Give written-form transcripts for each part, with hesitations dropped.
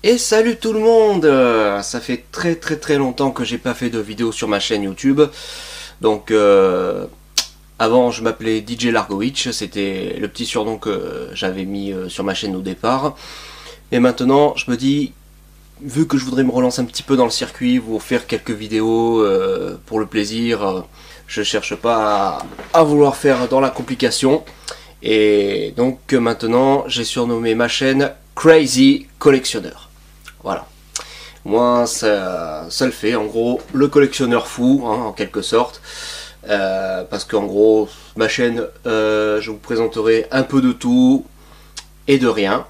Et salut tout le monde. Ça fait très longtemps que j'ai pas fait de vidéo sur ma chaîne YouTube. Donc avant je m'appelais DJ Largowitch, c'était le petit surnom que j'avais mis sur ma chaîne au départ. Et maintenant je me dis, vu que je voudrais me relancer un petit peu dans le circuit, vous faire quelques vidéos pour le plaisir, je cherche pas à vouloir faire dans la complication. Et donc maintenant j'ai surnommé ma chaîne Crazy Collectionneur. Voilà. Moi ça le fait, en gros, le collectionneur fou, hein, en quelque sorte. Parce qu'en gros, ma chaîne, je vous présenterai un peu de tout et de rien.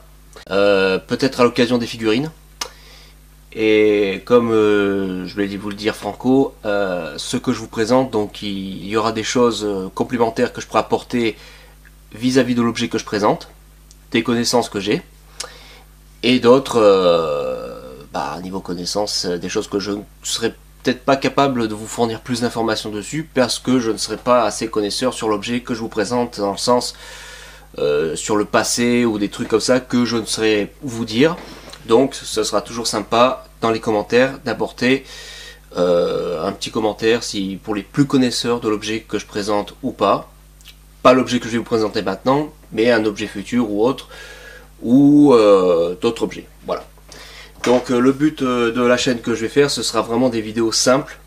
Peut-être à l'occasion des figurines. Et comme je voulais vous le dire franco, ce que je vous présente, donc il y aura des choses complémentaires que je pourrai apporter vis-à-vis de l'objet que je présente, des connaissances que j'ai, et d'autres, niveau connaissances, des choses que je ne serais peut-être pas capable de vous fournir plus d'informations dessus, parce que je ne serai pas assez connaisseur sur l'objet que je vous présente, dans le sens sur le passé ou des trucs comme ça que je ne saurais vous dire. Donc ce sera toujours sympa dans les commentaires d'apporter un petit commentaire si pour les plus connaisseurs de l'objet que je présente ou pas. Pas l'objet que je vais vous présenter maintenant, mais un objet futur ou autre, ou d'autres objets. Voilà. Donc le but de la chaîne que je vais faire, ce sera vraiment des vidéos simples.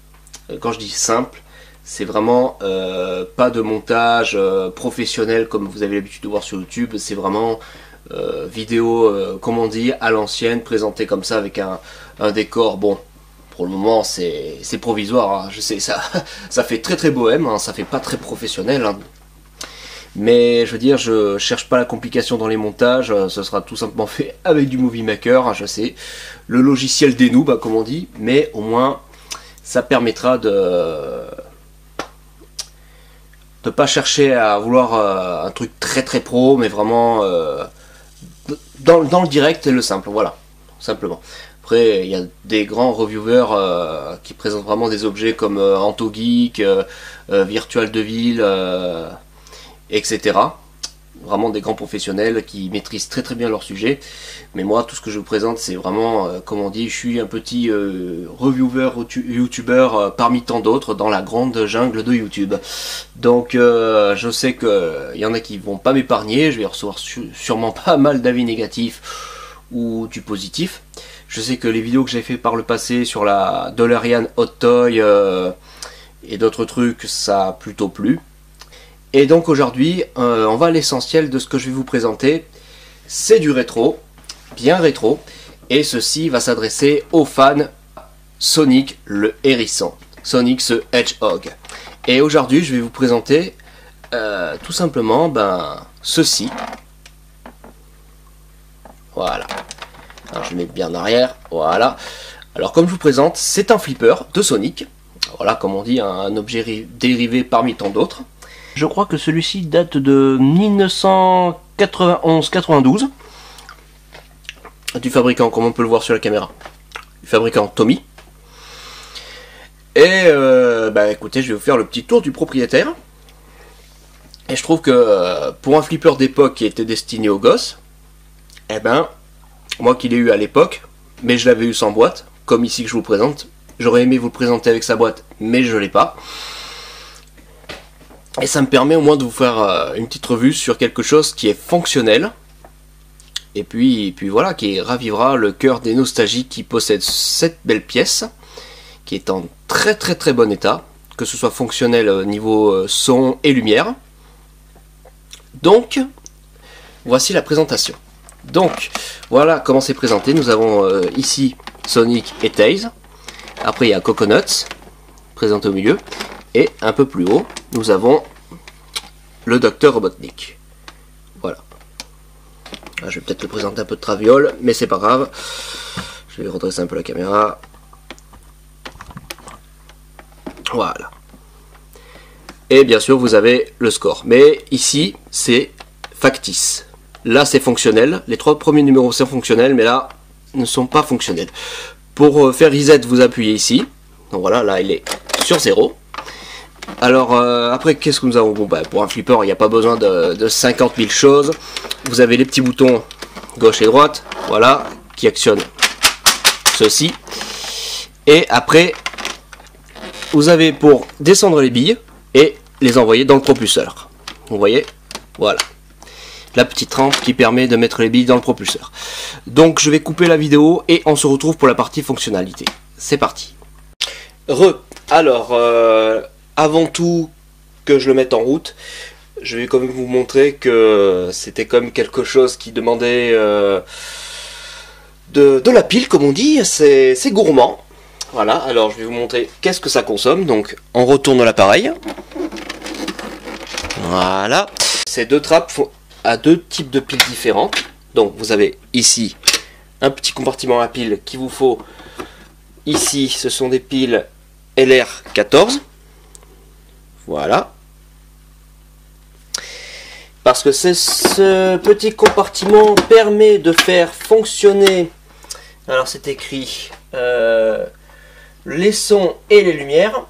Quand je dis simple, c'est vraiment pas de montage professionnel comme vous avez l'habitude de voir sur YouTube. C'est vraiment vidéo, comme on dit, à l'ancienne, présentée comme ça avec un décor. Bon, pour le moment c'est provisoire, hein. Je sais, ça fait très bohème, hein. Ça fait pas très professionnel, hein. Mais je veux dire, je cherche pas la complication dans les montages, ce sera tout simplement fait avec du Movie Maker, hein, je sais, le logiciel des noobs, comme on dit, mais au moins ça permettra de pas chercher à vouloir un truc très pro, mais vraiment dans le direct et le simple, voilà, simplement. Après, il y a des grands reviewers qui présentent vraiment des objets comme AntoGeek, Virtual Devil, etc. Vraiment des grands professionnels qui maîtrisent très bien leur sujet. Mais moi, tout ce que je vous présente, c'est vraiment, comme on dit, je suis un petit reviewer, youtubeur parmi tant d'autres dans la grande jungle de YouTube. Donc je sais qu'il y en a qui vont pas m'épargner, je vais recevoir sûrement pas mal d'avis négatifs ou du positif. Je sais que les vidéos que j'ai fait par le passé sur la DeLorean Hot Toy et d'autres trucs, ça a plutôt plu. Et donc aujourd'hui, on va à l'essentiel de ce que je vais vous présenter. C'est du rétro, bien rétro, et ceci va s'adresser aux fans Sonic le Hérisson, Sonic the Hedgehog. Et aujourd'hui, je vais vous présenter tout simplement ceci. Voilà. Alors je vais mettre bien en arrière, voilà. Alors comme je vous présente, c'est un flipper de Sonic. Voilà, comme on dit, un objet dérivé parmi tant d'autres. Je crois que celui-ci date de 1991-92. Du fabricant, comme on peut le voir sur la caméra. Du fabricant Tommy. Et écoutez, je vais vous faire le petit tour du propriétaire. Et je trouve que pour un flipper d'époque qui était destiné aux gosses, moi qui l'ai eu à l'époque, mais je l'avais eu sans boîte, comme ici que je vous présente. J'aurais aimé vous le présenter avec sa boîte, mais je ne l'ai pas. Et ça me permet au moins de vous faire une petite revue sur quelque chose qui est fonctionnel. Et puis voilà, qui ravivera le cœur des nostalgiques qui possèdent cette belle pièce, qui est en très bon état, que ce soit fonctionnel au niveau son et lumière. Donc, voici la présentation. Donc, voilà comment c'est présenté. Nous avons ici Sonic et Tails. Après, il y a Coconuts, présenté au milieu. Et un peu plus haut, nous avons le Docteur Robotnik. Voilà. Ah, je vais peut-être le présenter un peu de traviole, mais c'est pas grave. Je vais redresser un peu la caméra. Voilà. Et bien sûr, vous avez le score. Mais ici, c'est factice. Là, c'est fonctionnel. Les trois premiers numéros sont fonctionnels, mais là, ne sont pas fonctionnels. Pour faire reset, vous appuyez ici. Donc voilà, là, il est sur 0. Alors après, qu'est-ce que nous avons? Bon, pour un flipper, il n'y a pas besoin de 50 000 choses. Vous avez les petits boutons gauche et droite, voilà, qui actionnent ceci. Et après, vous avez pour descendre les billes et les envoyer dans le propulseur. Vous voyez, voilà. La petite rampe qui permet de mettre les billes dans le propulseur. Donc je vais couper la vidéo et on se retrouve pour la partie fonctionnalité. C'est parti. Alors, avant tout que je le mette en route, je vais quand même vous montrer que c'était quand même quelque chose qui demandait de la pile, comme on dit. C'est gourmand. Voilà, alors je vais vous montrer qu'est-ce que ça consomme. Donc on retourne l'appareil. Voilà. Ces deux trappes font à deux types de piles différentes. Donc vous avez ici un petit compartiment à piles qu'il vous faut. Ici ce sont des piles LR14. Voilà. Parce que ce petit compartiment permet de faire fonctionner, alors c'est écrit, les sons et les lumières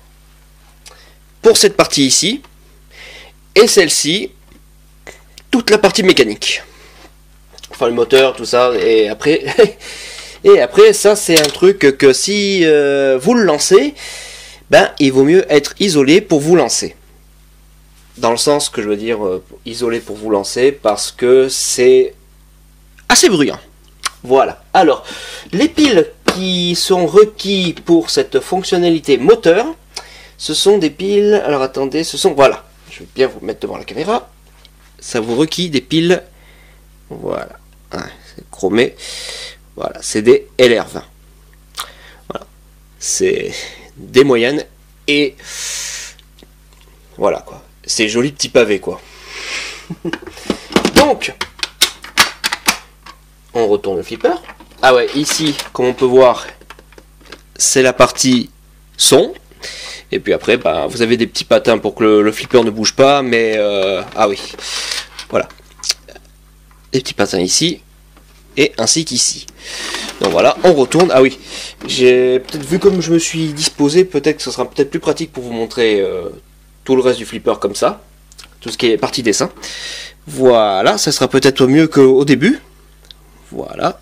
pour cette partie ici, et celle-ci, toute la partie mécanique. Enfin le moteur, tout ça, et après, ça c'est un truc que si vous le lancez, ben il vaut mieux être isolé pour vous lancer. Dans le sens que je veux dire isolé pour vous lancer, parce que c'est assez bruyant. Voilà. Alors, les piles qui sont requis pour cette fonctionnalité moteur, ce sont des piles, alors attendez, ce sont, voilà, je vais bien vous mettre devant la caméra, ça vous requis des piles, voilà, c'est chromé, voilà, c'est des LR20. Voilà, c'est des moyennes, et voilà quoi. C'est joli petit pavé quoi. Donc, on retourne le flipper. Ah ouais, ici, comme on peut voir, c'est la partie son. Et puis après, bah, vous avez des petits patins pour que le flipper ne bouge pas. Mais, ah oui, voilà. Des petits patins ici. Et ainsi qu'ici. Donc voilà, on retourne. Ah oui, j'ai peut-être vu comme je me suis disposé, peut-être que ce sera peut-être plus pratique pour vous montrer tout le reste du flipper comme ça, tout ce qui est partie dessin. Voilà, ça sera peut-être mieux qu'au début. Voilà.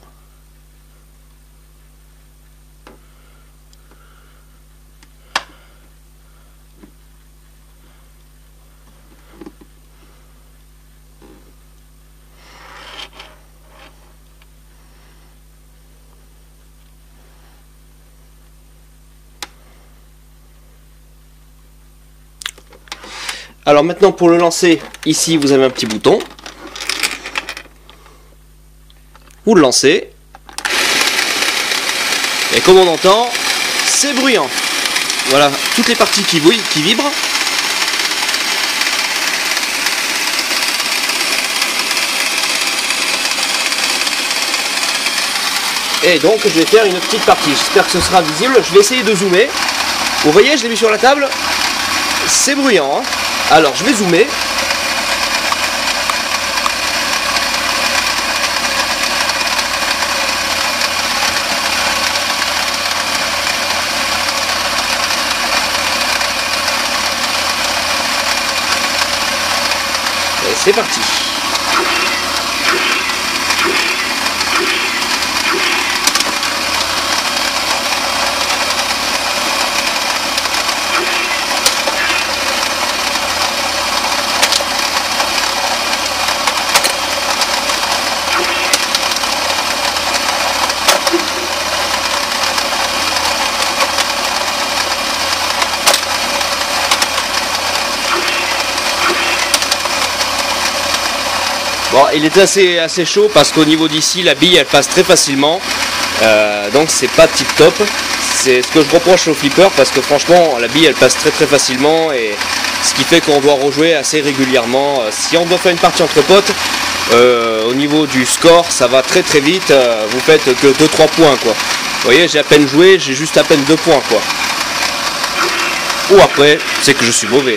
Alors maintenant pour le lancer, ici vous avez un petit bouton. Vous le lancez. Et comme on entend, c'est bruyant. Voilà, toutes les parties qui vibrent. Et donc je vais faire une petite partie. J'espère que ce sera visible. Je vais essayer de zoomer. Vous voyez, je l'ai mis sur la table. C'est bruyant, hein. Alors, je vais zoomer. Et c'est parti. Bon, il est assez chaud parce qu'au niveau d'ici, la bille elle passe très facilement. Donc c'est pas tip top. C'est ce que je reproche au flipper parce que franchement la bille elle passe très facilement et ce qui fait qu'on doit rejouer assez régulièrement. Si on doit faire une partie entre potes, au niveau du score ça va très vite. Vous faites que 2-3 points quoi. Vous voyez, j'ai à peine joué, j'ai juste à peine 2 points quoi. Ou après, c'est que je suis mauvais.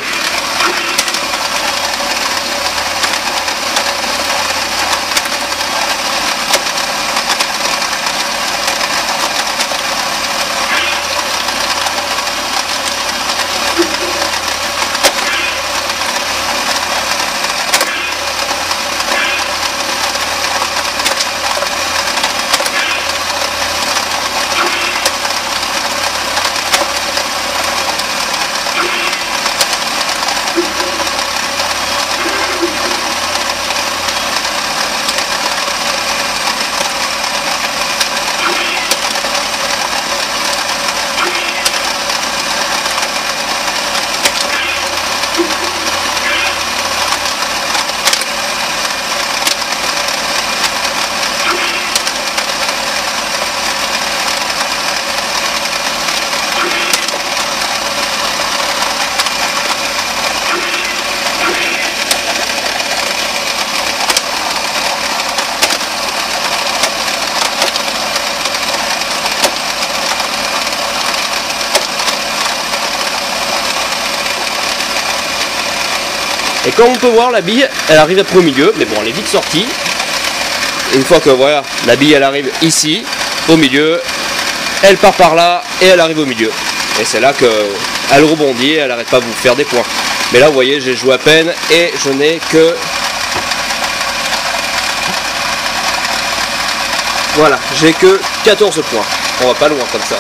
Et comme on peut voir, la bille, elle arrive après au milieu, mais bon, elle est vite sortie. Et une fois que voilà, la bille elle arrive ici, au milieu, elle part par là et elle arrive au milieu. Et c'est là qu'elle rebondit, elle n'arrête pas de vous faire des points. Mais là, vous voyez, j'ai joué à peine et je n'ai que... Voilà, j'ai que 14 points. On va pas loin comme ça.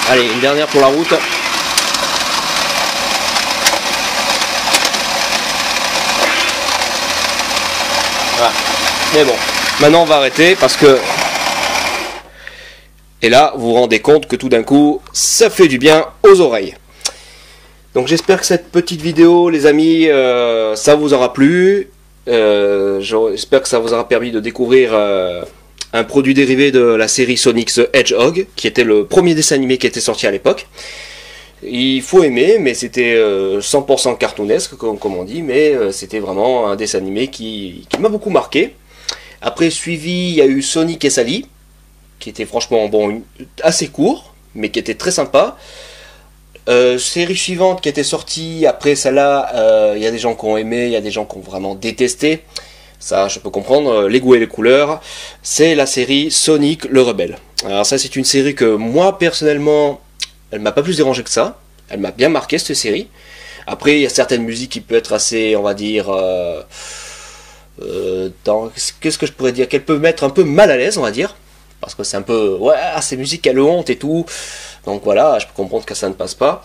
Allez, une dernière pour la route. Voilà. Mais bon, maintenant on va arrêter parce que... Et là, vous vous rendez compte que tout d'un coup, ça fait du bien aux oreilles. Donc j'espère que cette petite vidéo, les amis, ça vous aura plu. J'espère que ça vous aura permis de découvrir... un produit dérivé de la série Sonic the Hedgehog, qui était le premier dessin animé qui était sorti à l'époque. Il faut aimer, mais c'était 100% cartoonesque, comme on dit, mais c'était vraiment un dessin animé qui m'a beaucoup marqué. Après, suivi, il y a eu Sonic et Sally, qui était franchement bon, assez court, mais qui était très sympa. Série suivante qui était sortie, après celle-là, il y a des gens qui ont aimé, il y a des gens qui ont vraiment détesté. Ça, je peux comprendre, les goûts et les couleurs. C'est la série Sonic le Rebelle. Alors ça, c'est une série que moi, personnellement, elle m'a pas plus dérangé que ça. Elle m'a bien marqué, cette série. Après, il y a certaines musiques qui peuvent être assez, on va dire... qu'est-ce que je pourrais dire? Qu'elle peut mettre un peu mal à l'aise, on va dire. Parce que c'est un peu... Ouais, ces musiques, elles honte et tout. Donc voilà, je peux comprendre que ça ne passe pas.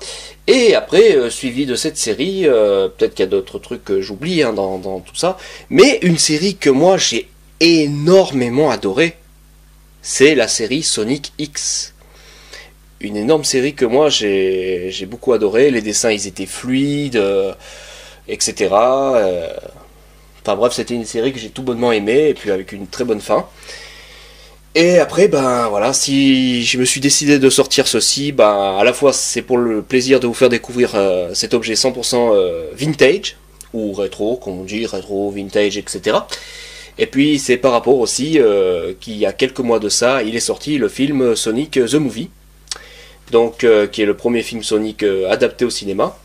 Et après, suivi de cette série, peut-être qu'il y a d'autres trucs que j'oublie hein, dans tout ça, mais une série que moi j'ai énormément adorée, c'est la série Sonic X. Une énorme série que moi j'ai beaucoup adoré, les dessins ils étaient fluides, etc. Enfin bref, c'était une série que j'ai tout bonnement aimée, et puis avec une très bonne fin. Et après, ben voilà, si je me suis décidé de sortir ceci, ben à la fois c'est pour le plaisir de vous faire découvrir cet objet 100% vintage, ou rétro, comme on dit, rétro, vintage, etc. Et puis c'est par rapport aussi qu'il y a quelques mois de ça, il est sorti le film Sonic the Movie, donc qui est le premier film Sonic adapté au cinéma.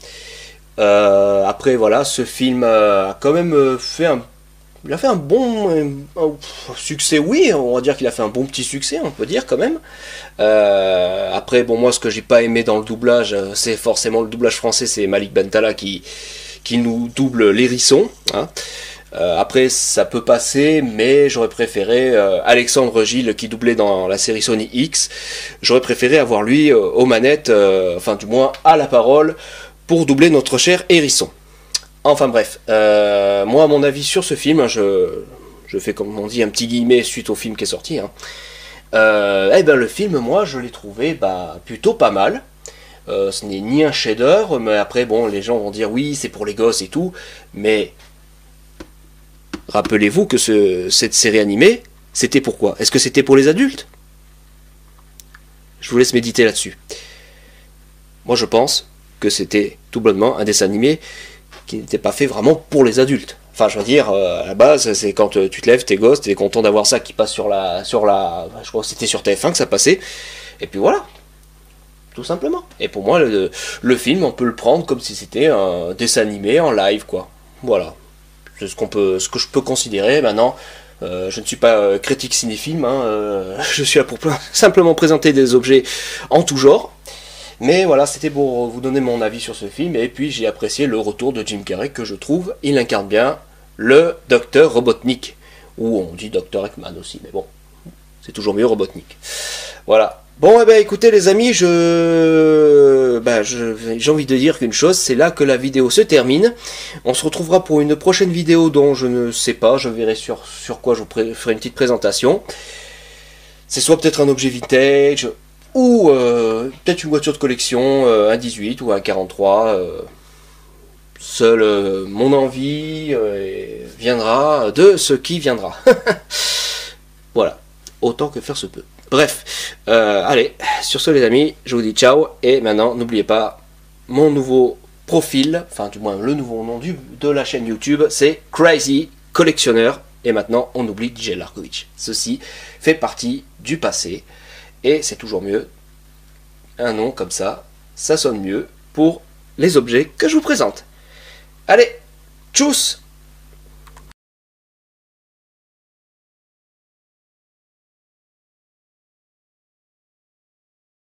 Après voilà, ce film a quand même fait un... Il a fait un bon succès, oui, on va dire qu'il a fait un bon petit succès, on peut dire quand même. Après, bon, moi ce que j'ai pas aimé dans le doublage, c'est forcément le doublage français, c'est Malik Bentala qui nous double l'hérisson. Hein. Après, ça peut passer, mais j'aurais préféré Alexandre Gilles qui doublait dans la série Sony X. J'aurais préféré avoir lui aux manettes, enfin du moins à la parole, pour doubler notre cher hérisson. Enfin bref, moi à mon avis sur ce film, je fais comme on dit un petit guillemet suite au film qui est sorti. Hein. Eh ben le film, moi je l'ai trouvé plutôt pas mal. Ce n'est ni un chef-d'œuvre, mais après bon, les gens vont dire oui c'est pour les gosses et tout, mais rappelez-vous que cette série animée, c'était pourquoi? Est-ce que c'était pour les adultes? Je vous laisse méditer là-dessus. Moi je pense que c'était tout bonnement un dessin animé qui n'était pas fait vraiment pour les adultes. Enfin, je veux dire, à la base, c'est quand tu te lèves, t'es gosse, t'es content d'avoir ça qui passe sur la, je crois que c'était sur TF1 que ça passait. Et puis voilà, tout simplement. Et pour moi, le film, on peut le prendre comme si c'était un dessin animé en live, quoi. Voilà, c'est ce que je peux considérer. Maintenant, je ne suis pas critique cinéphile, hein, je suis là pour simplement présenter des objets en tout genre. Mais voilà, c'était pour vous donner mon avis sur ce film, et puis j'ai apprécié le retour de Jim Carrey, que je trouve, il incarne bien le Docteur Robotnik, ou on dit Docteur Eggman aussi, mais bon, c'est toujours mieux Robotnik. Voilà. Bon, eh ben écoutez les amis, j'ai envie de dire qu'une chose, c'est là que la vidéo se termine. On se retrouvera pour une prochaine vidéo dont je ne sais pas, je verrai sur quoi je vous ferai une petite présentation. C'est soit peut-être un objet vintage, ou peut-être une voiture de collection, un 18 ou un 43. Seule mon envie viendra de ce qui viendra. Voilà, autant que faire se peut. Bref, allez, sur ce les amis, je vous dis ciao, et maintenant n'oubliez pas mon nouveau profil, enfin du moins le nouveau nom de la chaîne YouTube, c'est Crazy Collectionneur. Et maintenant, on oublie DJ Larkovic. Ceci fait partie du passé. Et c'est toujours mieux. Un nom comme ça sonne mieux pour les objets que je vous présente. Allez, tchuss!